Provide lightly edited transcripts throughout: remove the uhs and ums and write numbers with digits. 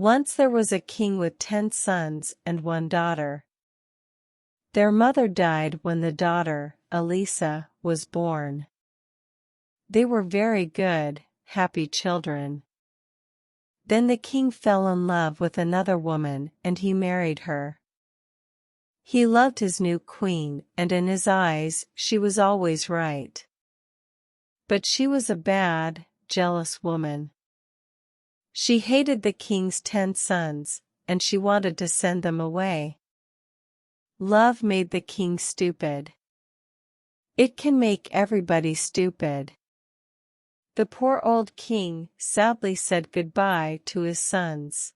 Once there was a king with 10 sons and 1 daughter. Their mother died when the daughter, Elisa, was born. They were very good, happy children. Then the king fell in love with another woman and he married her. He loved his new queen, and in his eyes she was always right. But she was a bad, jealous woman. She hated the king's 10 sons, and she wanted to send them away. Love made the king stupid. It can make everybody stupid. The poor old king sadly said goodbye to his sons.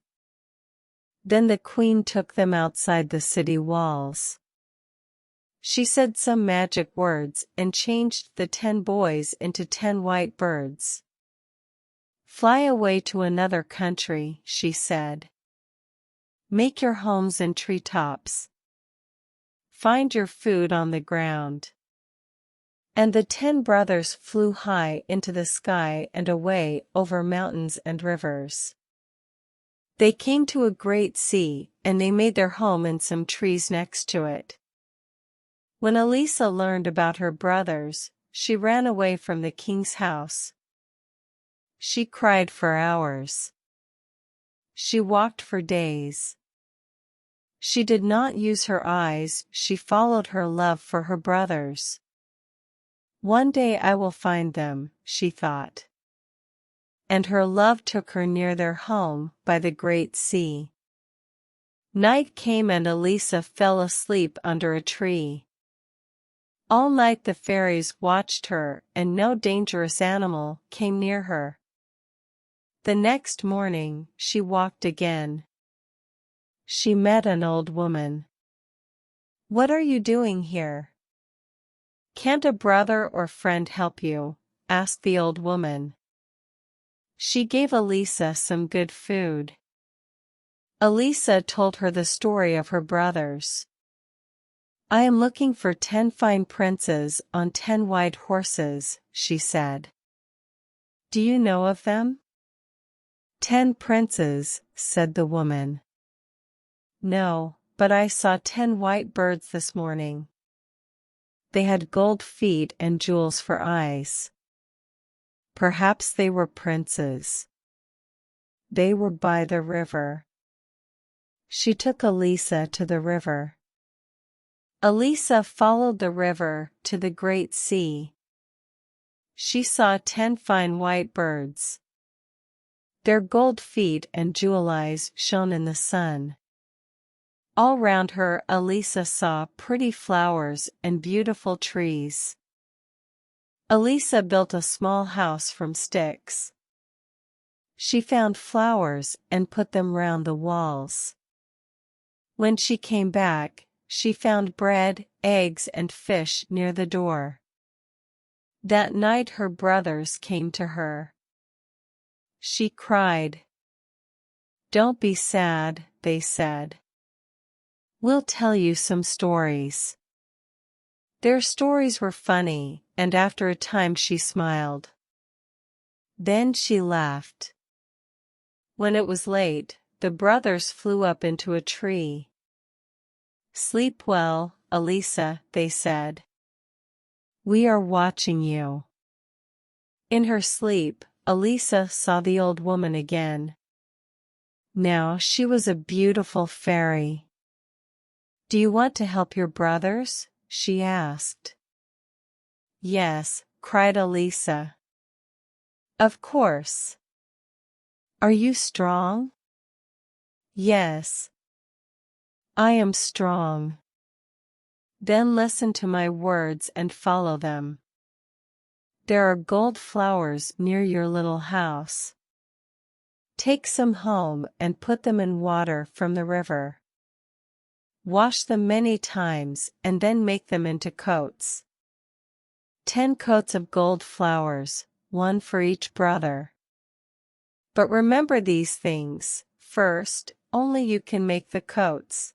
Then the queen took them outside the city walls. She said some magic words and changed the 10 boys into 10 white birds. "Fly away to another country," she said. "Make your homes in treetops. Find your food on the ground." And the 10 brothers flew high into the sky and away over mountains and rivers. They came to a great sea, and they made their home in some trees next to it. When Elisa learned about her brothers, she ran away from the king's house. She cried for hours. She walked for days. She did not use her eyes, she followed her love for her brothers. One day I will find them, she thought. And her love took her near their home by the great sea. Night came and Elisa fell asleep under a tree. All night the fairies watched her, and no dangerous animal came near her. The next morning, she walked again. She met an old woman. "What are you doing here? Can't a brother or friend help you?" asked the old woman. She gave Elisa some good food. Elisa told her the story of her brothers. "I am looking for 10 fine princes on 10 white horses," she said. "Do you know of them?" "10 princes," said the woman. "No, but I saw 10 white birds this morning. They had gold feet and jewels for eyes. Perhaps they were princes. They were by the river." She took Elisa to the river. Elisa followed the river to the great sea. She saw 10 fine white birds. Their gold feet and jewel eyes shone in the sun. All round her Elisa saw pretty flowers and beautiful trees. Elisa built a small house from sticks. She found flowers and put them round the walls. When she came back, she found bread, eggs and fish near the door. That night her brothers came to her. She cried. "Don't be sad," they said. "We'll tell you some stories." Their stories were funny, and after a time she smiled. Then she laughed. When it was late, the brothers flew up into a tree. "Sleep well, Elisa," they said. "We are watching you." In her sleep, Elisa saw the old woman again. Now she was a beautiful fairy. "Do you want to help your brothers?" she asked. "Yes," cried Elisa. "Of course." "Are you strong?" "Yes. I am strong." "Then listen to my words and follow them. There are gold flowers near your little house. Take some home and put them in water from the river. Wash them many times and then make them into coats. 10 coats of gold flowers, 1 for each brother. But remember these things: first, only you can make the coats.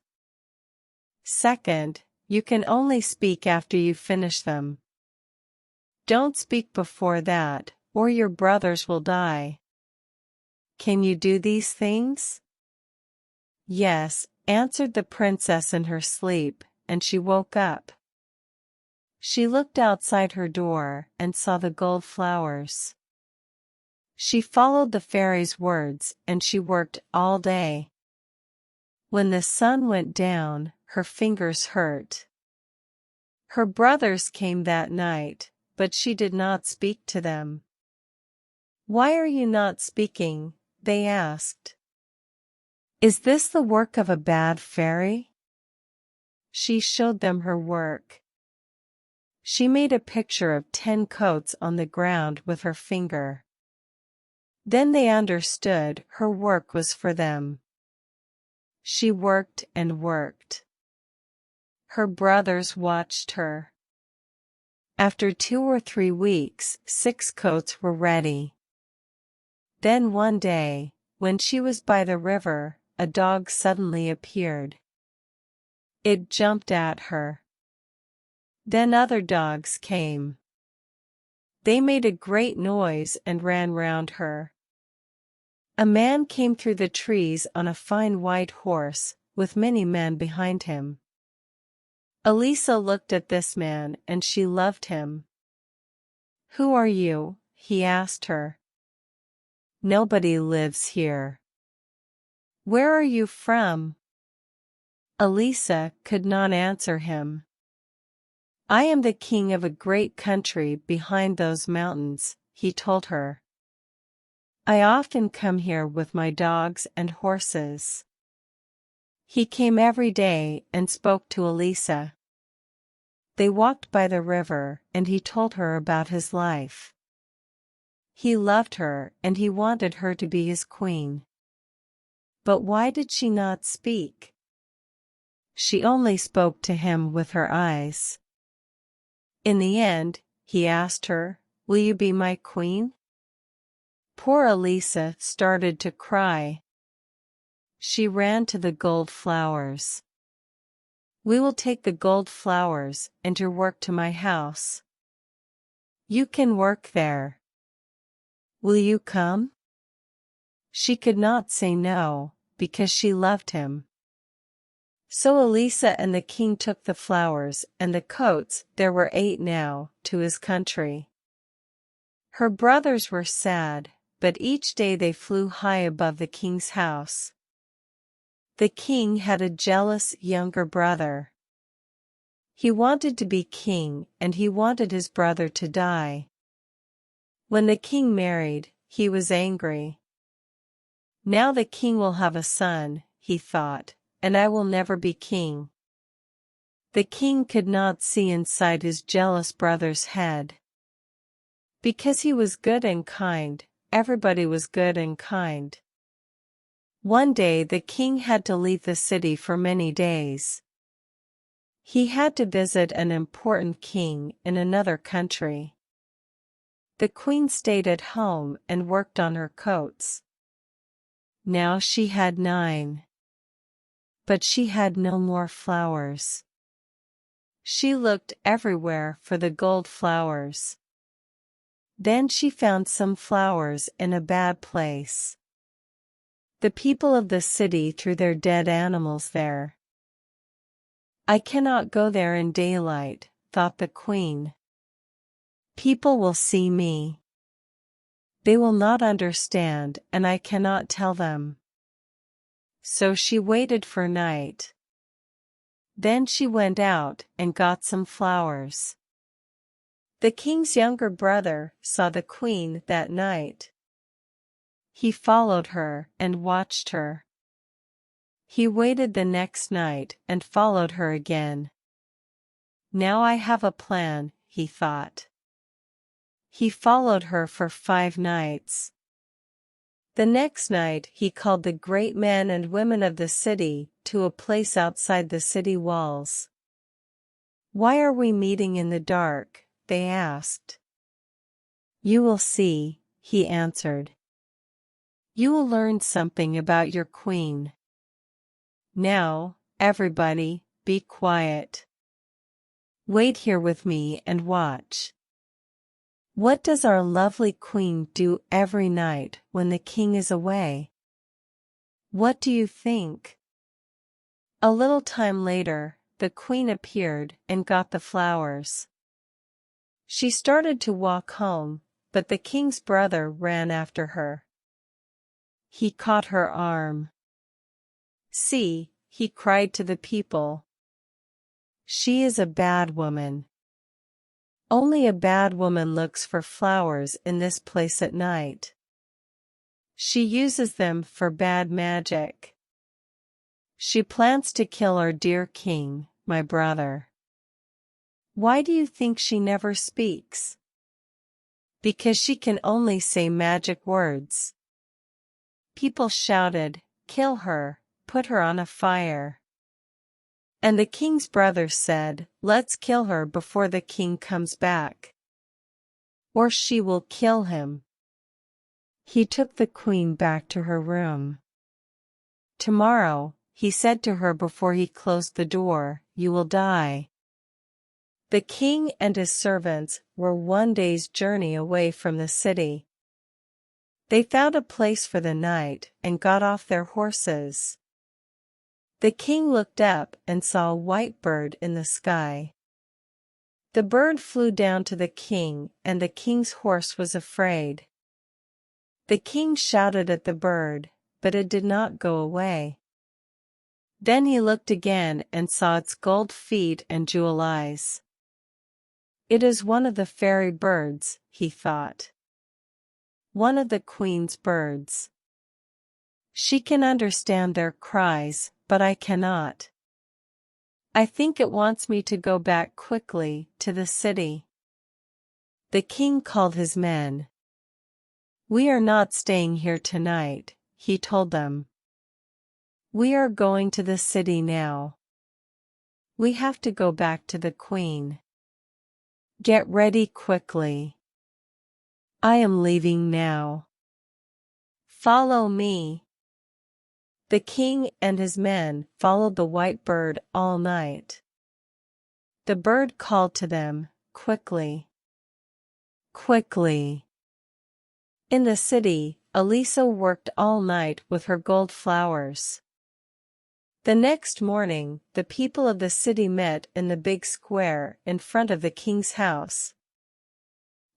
Second, you can only speak after you finish them. Don't speak before that, or your brothers will die. Can you do these things?" Yes, answered the princess in her sleep, and she woke up. She looked outside her door and saw the gold flowers. She followed the fairy's words and she worked all day. When the sun went down, her fingers hurt. Her brothers came that night, but she did not speak to them. "Why are you not speaking?" they asked. "Is this the work of a bad fairy?" She showed them her work. She made a picture of 10 coats on the ground with her finger. Then they understood her work was for them. She worked and worked. Her brothers watched her. After 2 or 3 weeks, 6 coats were ready. Then one day, when she was by the river, a dog suddenly appeared. It jumped at her. Then other dogs came. They made a great noise and ran round her. A man came through the trees on a fine white horse, with many men behind him. Elisa looked at this man and she loved him. "Who are you?" he asked her. "Nobody lives here." "Where are you from?" Elisa could not answer him. "I am the king of a great country behind those mountains," he told her. "I often come here with my dogs and horses." He came every day and spoke to Elisa. They walked by the river and he told her about his life. He loved her and he wanted her to be his queen. But why did she not speak? She only spoke to him with her eyes. In the end, he asked her, "Will you be my queen?" Poor Elisa started to cry. She ran to the gold flowers. "We will take the gold flowers and your work to my house. You can work there. Will you come?" She could not say no, because she loved him. So Elisa and the king took the flowers and the coats, there were 8 now, to his country. Her brothers were sad, but each day they flew high above the king's house. The king had a jealous younger brother. He wanted to be king and he wanted his brother to die. When the king married, he was angry. "Now the king will have a son," he thought, "and I will never be king." The king could not see inside his jealous brother's head. Because he was good and kind, everybody was good and kind. One day the king had to leave the city for many days. He had to visit an important king in another country. The queen stayed at home and worked on her coats. Now she had 9. But she had no more flowers. She looked everywhere for the gold flowers. Then she found some flowers in a bad place. The people of the city threw their dead animals there. "I cannot go there in daylight," thought the queen. "People will see me. They will not understand and I cannot tell them." So she waited for night. Then she went out and got some flowers. The king's younger brother saw the queen that night. He followed her and watched her. He waited the next night and followed her again. "Now I have a plan," he thought. He followed her for 5 nights. The next night he called the great men and women of the city to a place outside the city walls. "Why are we meeting in the dark?" they asked. "You will see," he answered. "You will learn something about your queen. Now, everybody, be quiet. Wait here with me and watch. What does our lovely queen do every night when the king is away? What do you think?" A little time later, the queen appeared and got the flowers. She started to walk home, but the king's brother ran after her. He caught her arm. "See," he cried to the people. "She is a bad woman. Only a bad woman looks for flowers in this place at night. She uses them for bad magic. She plans to kill our dear king, my brother. Why do you think she never speaks? Because she can only say magic words." People shouted, "Kill her, put her on a fire." And the king's brother said, "Let's kill her before the king comes back. Or she will kill him." He took the queen back to her room. "Tomorrow," he said to her before he closed the door, "you will die." The king and his servants were one day's journey away from the city. They found a place for the night and got off their horses. The king looked up and saw a white bird in the sky. The bird flew down to the king, and the king's horse was afraid. The king shouted at the bird, but it did not go away. Then he looked again and saw its gold feet and jewel eyes. "It is one of the fairy birds," he thought. "One of the queen's birds. She can understand their cries, but I cannot. I think it wants me to go back quickly to the city." The king called his men. "We are not staying here tonight," he told them. "We are going to the city now. We have to go back to the queen. Get ready quickly. I am leaving now. Follow me." The king and his men followed the white bird all night. The bird called to them, "Quickly. Quickly." In the city, Elisa worked all night with her gold flowers. The next morning, the people of the city met in the big square in front of the king's house.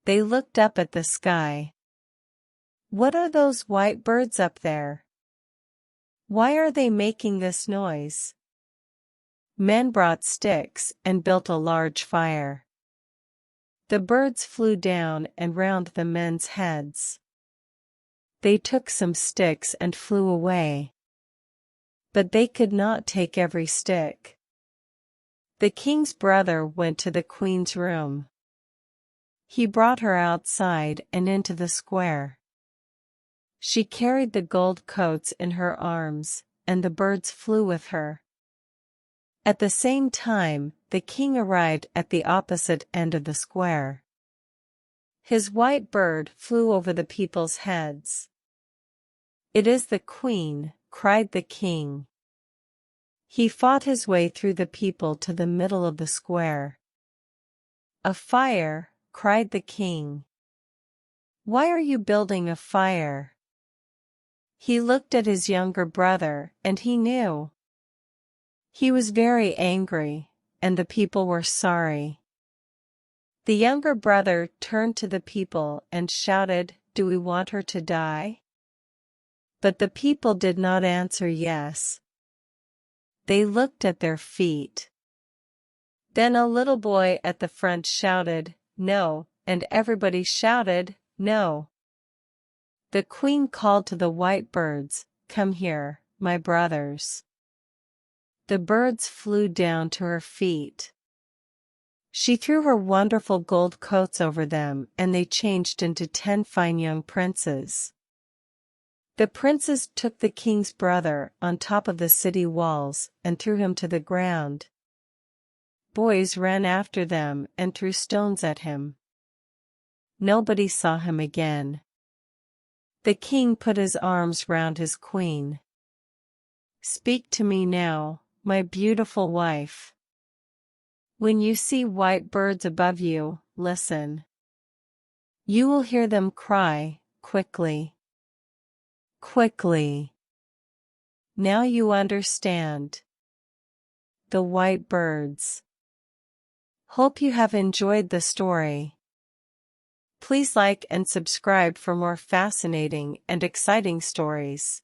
They looked up at the sky. "What are those white birds up there? Why are they making this noise?" Men brought sticks and built a large fire. The birds flew down and round the men's heads. They took some sticks and flew away. But they could not take every stick. The king's brother went to the queen's room. He brought her outside and into the square. She carried the gold coats in her arms, and the birds flew with her. At the same time, the king arrived at the opposite end of the square. His white bird flew over the people's heads. "It is the queen," cried the king. He fought his way through the people to the middle of the square. "A fire," cried the king. "Why are you building a fire?" He looked at his younger brother, and he knew. He was very angry, and the people were sorry. The younger brother turned to the people and shouted, "Do we want her to die?" But the people did not answer yes. They looked at their feet. Then a little boy at the front shouted, "No," and everybody shouted, "No." The queen called to the white birds, "Come here, my brothers." The birds flew down to her feet. She threw her wonderful gold coats over them, and they changed into 10 fine young princes. The princes took the king's brother on top of the city walls and threw him to the ground. Boys ran after them and threw stones at him. Nobody saw him again. The king put his arms round his queen. "Speak to me now, my beautiful wife. When you see white birds above you, listen. You will hear them cry, 'Quickly. Quickly.' Now you understand." The White Birds. Hope you have enjoyed the story. Please like and subscribe for more fascinating and exciting stories.